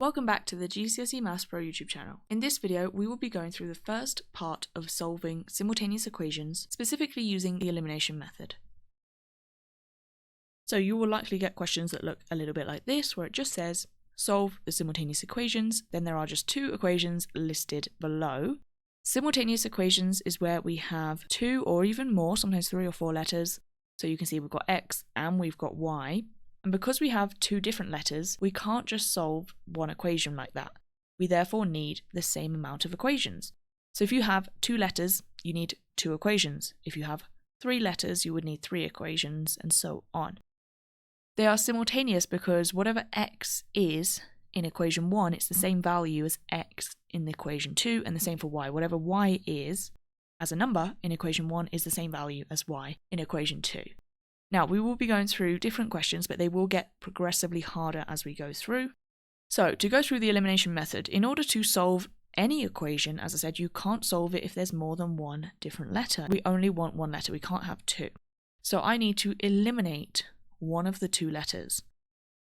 Welcome back to the GCSE Maths Pro YouTube channel. In this video, we will be going through the first part of solving simultaneous equations, specifically using the elimination method. So you will likely get questions that look a little bit like this, where it just says, solve the simultaneous equations, then there are just two equations listed below. Simultaneous equations is where we have two or even more, sometimes 3 or 4 letters. So you can see we've got x and we've got y. And because we have two different letters, we can't just solve one equation like that. We therefore need the same amount of equations. So if you have 2 letters, you need 2 equations. If you have 3 letters, you would need 3 equations, and so on. They are simultaneous because whatever x is in equation 1, it's the same value as x in equation 2, and the same for y. Whatever y is as a number in equation 1 is the same value as y in equation 2. Now, we will be going through different questions, but they will get progressively harder as we go through. So, to go through the elimination method, in order to solve any equation, as I said, you can't solve it if there's more than one different letter. We only want one letter, we can't have 2. So I need to eliminate one of the 2 letters.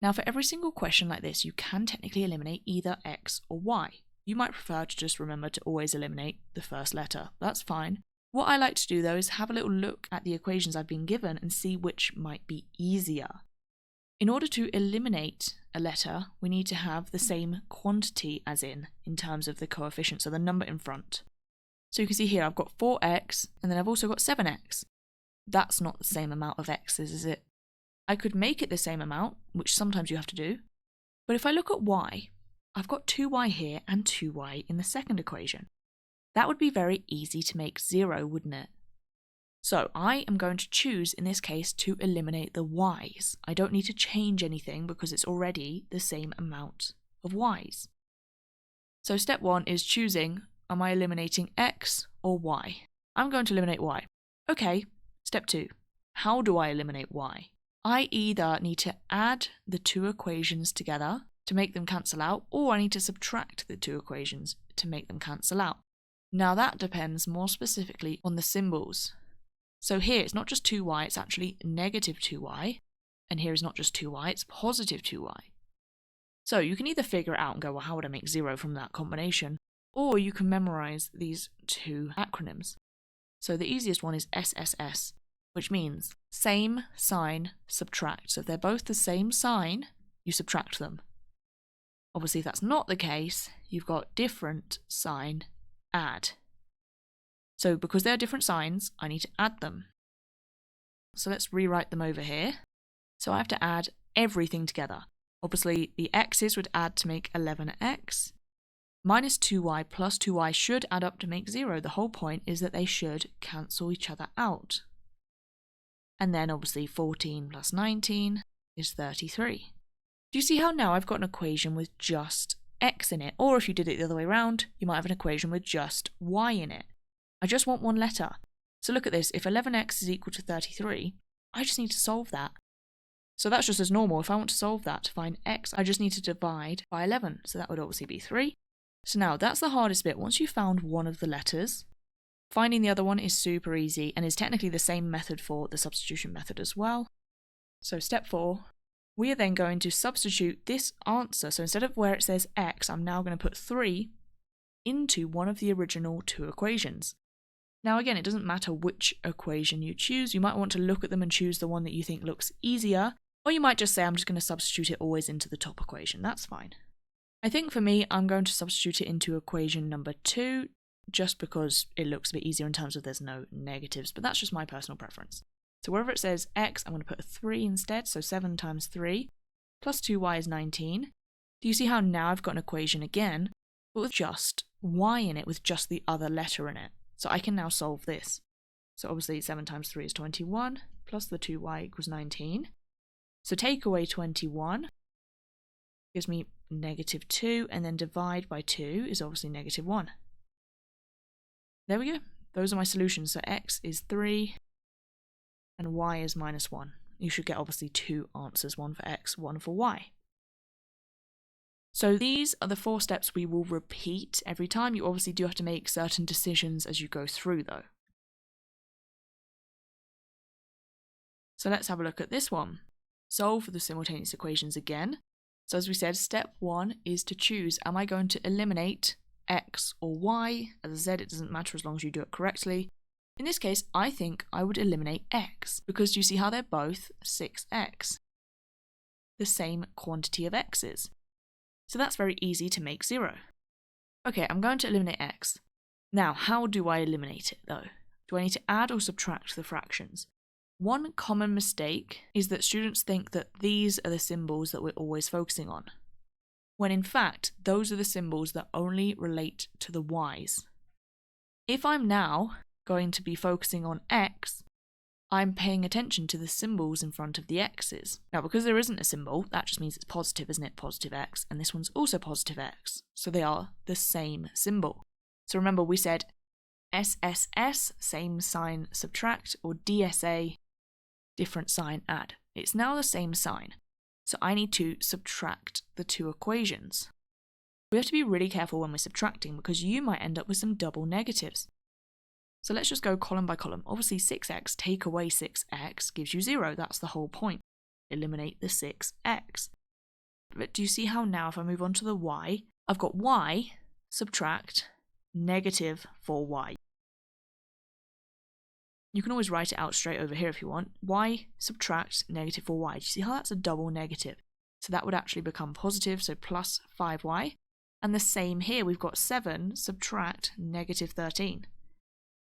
Now, for every single question like this, you can technically eliminate either x or y. You might prefer to just remember to always eliminate the first letter. That's fine. What I like to do though is have a little look at the equations I've been given and see which might be easier. In order to eliminate a letter, we need to have the same quantity as in terms of the coefficient, so the number in front. So you can see here I've got 4x and then I've also got 7x. That's not the same amount of x's, is it? I could make it the same amount, which sometimes you have to do, but if I look at y, I've got 2y here and 2y in the second equation. That would be very easy to make 0, wouldn't it? So I am going to choose, in this case, to eliminate the y's. I don't need to change anything because it's already the same amount of y's. So step 1 is choosing, am I eliminating x or y? I'm going to eliminate y. Okay, step 2, how do I eliminate y? I either need to add the 2 equations together to make them cancel out, or I need to subtract the 2 equations to make them cancel out. Now that depends more specifically on the symbols. So here it's not just 2y, it's actually negative 2y, and here is not just 2y, it's positive 2y. So you can either figure it out and go, well, how would I make 0 from that combination? Or you can memorize these 2 acronyms. So the easiest one is SSS, which means same sign, subtract. So if they're both the same sign, you subtract them. Obviously, if that's not the case, you've got different sign, add. So because they're different signs, I need to add them. So let's rewrite them over here. So I have to add everything together. Obviously, the x's would add to make 11x. Minus 2y plus 2y should add up to make 0. The whole point is that they should cancel each other out. And then obviously 14 plus 19 is 33. Do you see how now I've got an equation with just x in it? Or if you did it the other way around, you might have an equation with just y in it. I just want one letter. So look at this, if 11x is equal to 33, I just need to solve that. So that's just as normal. If I want to solve that to find x, I just need to divide by 11. So that would obviously be 3. So now that's the hardest bit. Once you've found one of the letters, finding the other one is super easy and is technically the same method for the substitution method as well. So step 4, we are then going to substitute this answer. So instead of where it says x, I'm now going to put 3 into one of the original 2 equations. Now again, it doesn't matter which equation you choose. You might want to look at them and choose the one that you think looks easier, or you might just say I'm just going to substitute it always into the top equation. That's fine. I think for me, I'm going to substitute it into equation number 2, just because it looks a bit easier in terms of there's no negatives, but that's just my personal preference. So wherever it says x, I'm going to put a 3 instead, so 7 times 3, plus 2y is 19. Do you see how now I've got an equation again, but with just y in it, with just the other letter in it? So I can now solve this. So obviously 7 times 3 is 21, plus the 2y equals 19. So take away 21, gives me negative 2, and then divide by 2 is obviously negative 1. There we go. Those are my solutions. So x is 3 and y is minus 1. You should get obviously 2 answers, one for x, one for y. So these are the 4 steps we will repeat every time. You obviously do have to make certain decisions as you go through though. So let's have a look at this one. Solve for the simultaneous equations again. So as we said, step 1 is to choose, am I going to eliminate x or y? As I said, it doesn't matter as long as you do it correctly. In this case, I think I would eliminate x, because do you see how they're both 6x? The same quantity of x's. So that's very easy to make 0. Okay, I'm going to eliminate x. Now, how do I eliminate it though? Do I need to add or subtract the fractions? One common mistake is that students think that these are the symbols that we're always focusing on, when in fact, those are the symbols that only relate to the y's. If I'm now going to be focusing on x, I'm paying attention to the symbols in front of the x's. Now, because there isn't a symbol, that just means it's positive, isn't it? Positive x, and this one's also positive x. So they are the same symbol. So remember, we said SSS, same sign subtract, or DSA, different sign add. It's now the same sign. So I need to subtract the two equations. We have to be really careful when we're subtracting because you might end up with some double negatives. So let's just go column by column. Obviously 6x, take away 6x gives you 0. That's the whole point. Eliminate the 6x. But do you see how now if I move on to the y, I've got y subtract negative 4y. You can always write it out straight over here if you want. Y subtract negative 4y. Do you see how that's a double negative? So that would actually become positive, so plus 5y. And the same here, we've got 7 subtract negative 13.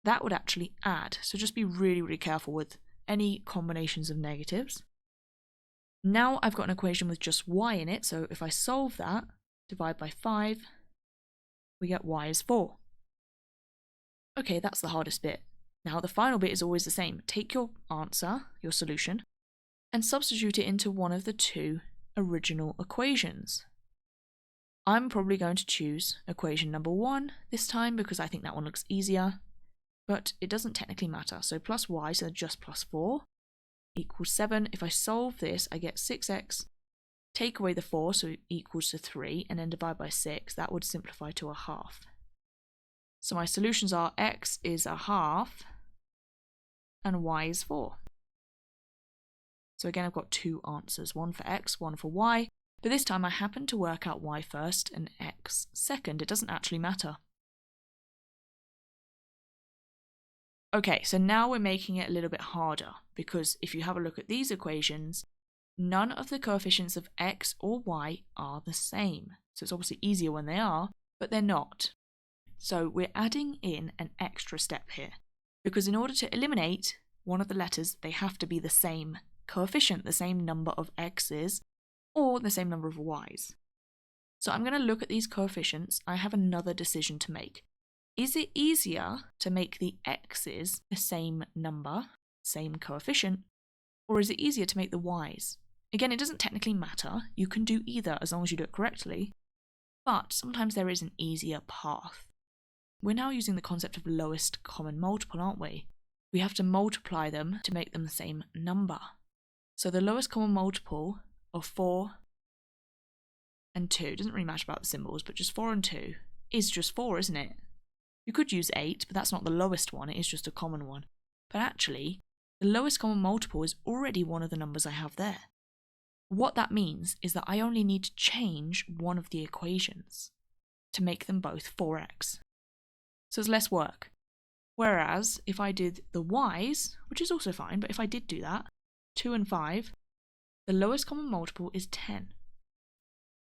That would actually add, so just be really, really careful with any combinations of negatives. Now I've got an equation with just y in it, so if I solve that, divide by 5, we get y is 4. Okay, that's the hardest bit. Now the final bit is always the same. Take your answer, your solution, and substitute it into one of the two original equations. I'm probably going to choose equation number 1 this time because I think that one looks easier, but it doesn't technically matter. So plus y, so just plus 4, equals 7. If I solve this, I get 6x, take away the 4, so it equals to 3, and then divide by 6, that would simplify to a half. So my solutions are x is a half, and y is 4. So again, I've got two answers, one for x, one for y, but this time I happen to work out y first and x second. It doesn't actually matter. Okay, so now we're making it a little bit harder, because if you have a look at these equations, none of the coefficients of x or y are the same. So it's obviously easier when they are, but they're not. So we're adding in an extra step here, because in order to eliminate one of the letters, they have to be the same coefficient, the same number of x's, or the same number of y's. So I'm going to look at these coefficients. I have another decision to make. Is it easier to make the x's the same number, same coefficient, or is it easier to make the y's? Again, it doesn't technically matter. You can do either as long as you do it correctly, but sometimes there is an easier path. We're now using the concept of lowest common multiple, aren't we? We have to multiply them to make them the same number. So the lowest common multiple of 4 and 2, doesn't really matter about the symbols, but just 4 and 2 is just 4, isn't it? You could use 8, but that's not the lowest one, it is just a common one. But actually, the lowest common multiple is already one of the numbers I have there. What that means is that I only need to change one of the equations to make them both 4x. So it's less work. Whereas if I did the y's, which is also fine, but if I did do that, 2 and 5, the lowest common multiple is 10.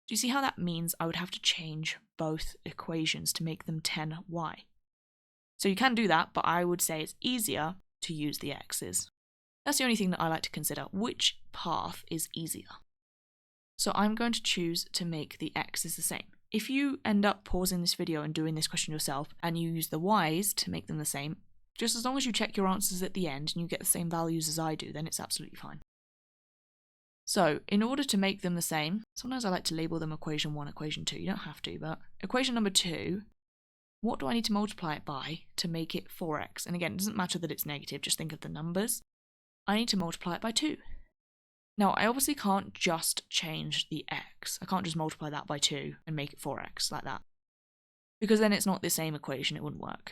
Do you see how that means I would have to change both equations to make them 10y? So you can do that, but I would say it's easier to use the x's. That's the only thing that I like to consider. Which path is easier? So I'm going to choose to make the x's the same. If you end up pausing this video and doing this question yourself and you use the y's to make them the same, just as long as you check your answers at the end and you get the same values as I do, then it's absolutely fine. So in order to make them the same, sometimes I like to label them equation 1, equation 2. You don't have to, but equation number 2, what do I need to multiply it by to make it 4x? And again, it doesn't matter that it's negative, just think of the numbers. I need to multiply it by 2. Now, I obviously can't just change the x. I can't just multiply that by 2 and make it 4x like that, because then it's not the same equation, it wouldn't work.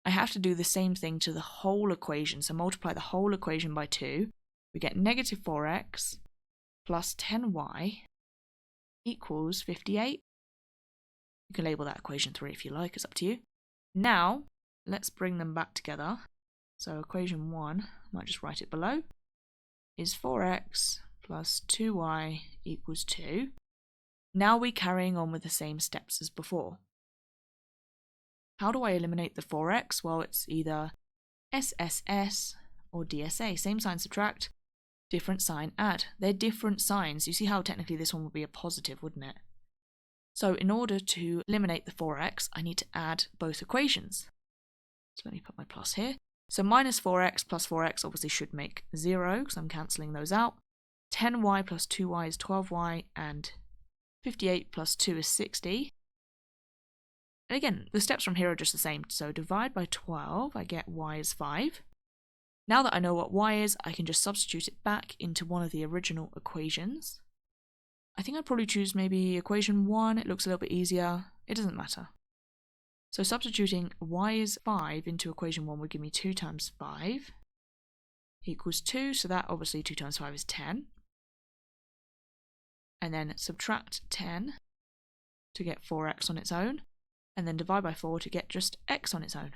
I have to do the same thing to the whole equation, so multiply the whole equation by 2. We get negative 4x plus 10y equals 58. You can label that equation 3 if you like, it's up to you. Now, let's bring them back together. So equation 1, I might just write it below, is 4x plus 2y equals 2. Now we're carrying on with the same steps as before. How do I eliminate the 4x? Well, it's either SSS or DSA. Same sign subtract, different sign add. They're different signs. You see how technically this one would be a positive, wouldn't it? So in order to eliminate the 4x, I need to add both equations. So let me put my plus here. So minus 4x plus 4x obviously should make 0, because I'm cancelling those out. 10y plus 2y is 12y, and 58 plus 2 is 60. And again, the steps from here are just the same. So divide by 12, I get y is 5. Now that I know what y is, I can just substitute it back into one of the original equations. I think I'd probably choose maybe equation 1, it looks a little bit easier. It doesn't matter. So substituting y is 5 into equation 1 would give me 2 times 5 equals 2, so that obviously 2 times 5 is 10. And then subtract 10 to get 4x on its own, and then divide by 4 to get just x on its own.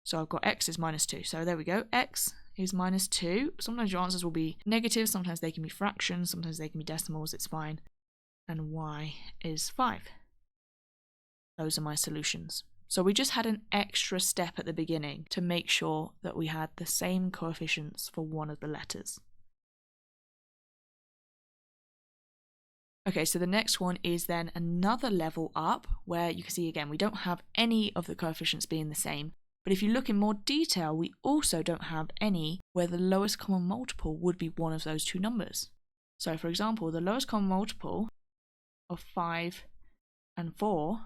So I've got x is minus 2, so there we go, x is minus 2. Sometimes your answers will be negative, sometimes they can be fractions, sometimes they can be decimals, it's fine. And y is 5. Those are my solutions. So we just had an extra step at the beginning to make sure that we had the same coefficients for one of the letters. Okay, so the next one is then another level up where you can see again, we don't have any of the coefficients being the same. But if you look in more detail, we also don't have any where the lowest common multiple would be one of those two numbers. So for example, the lowest common multiple of 5 and 4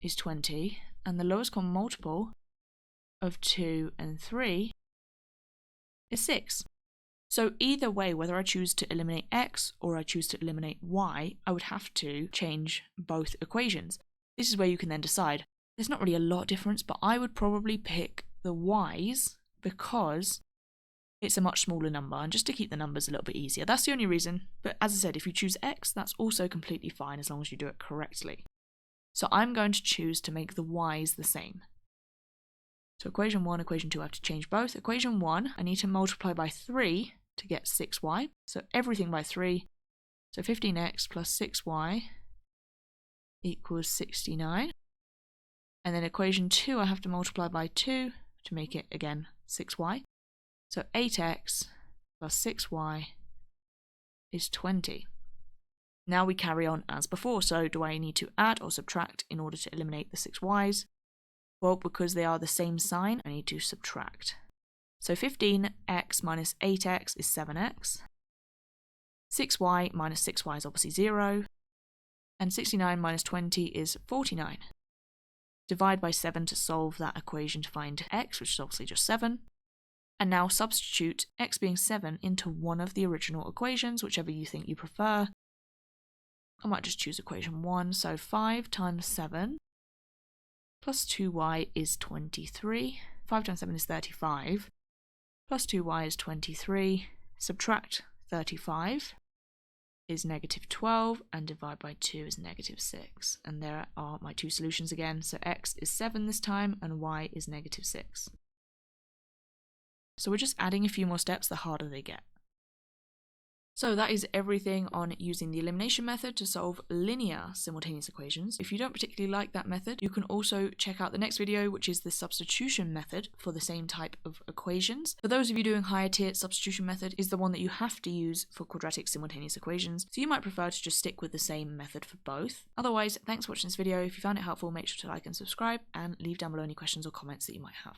is 20, and the lowest common multiple of 2 and 3 is 6. So either way, whether I choose to eliminate x or I choose to eliminate y, I would have to change both equations. This is where you can then decide. There's not really a lot of difference, but I would probably pick the y's because it's a much smaller number, and just to keep the numbers a little bit easier. That's the only reason. But as I said, if you choose x, that's also completely fine as long as you do it correctly. So I'm going to choose to make the y's the same. So equation 1, equation 2, I have to change both. Equation 1, I need to multiply by 3 to get 6y. So everything by 3. So 15x plus 6y equals 69. And then equation 2, I have to multiply by 2 to make it, again, 6y. So 8x plus 6y is 20. Now we carry on as before. So do I need to add or subtract in order to eliminate the 6y's? Well, because they are the same sign, I need to subtract. So 15x minus 8x is 7x. 6y minus 6y is obviously 0. And 69 minus 20 is 49. Divide by 7 to solve that equation to find x, which is obviously just 7. And now substitute x being 7 into one of the original equations, whichever you think you prefer. I might just choose equation 1, so 5 times 7 plus 2y is 23. 5 times 7 is 35. Plus 2y is 23. Subtract 35 is negative 12, and divide by 2 is negative 6. And there are my two solutions again. So x is 7 this time, and y is negative 6. So we're just adding a few more steps the harder they get. So that is everything on using the elimination method to solve linear simultaneous equations. If you don't particularly like that method, you can also check out the next video, which is the substitution method for the same type of equations. For those of you doing higher tier, substitution method is the one that you have to use for quadratic simultaneous equations, so you might prefer to just stick with the same method for both. Otherwise, thanks for watching this video. If you found it helpful, make sure to like and subscribe, and leave down below any questions or comments that you might have.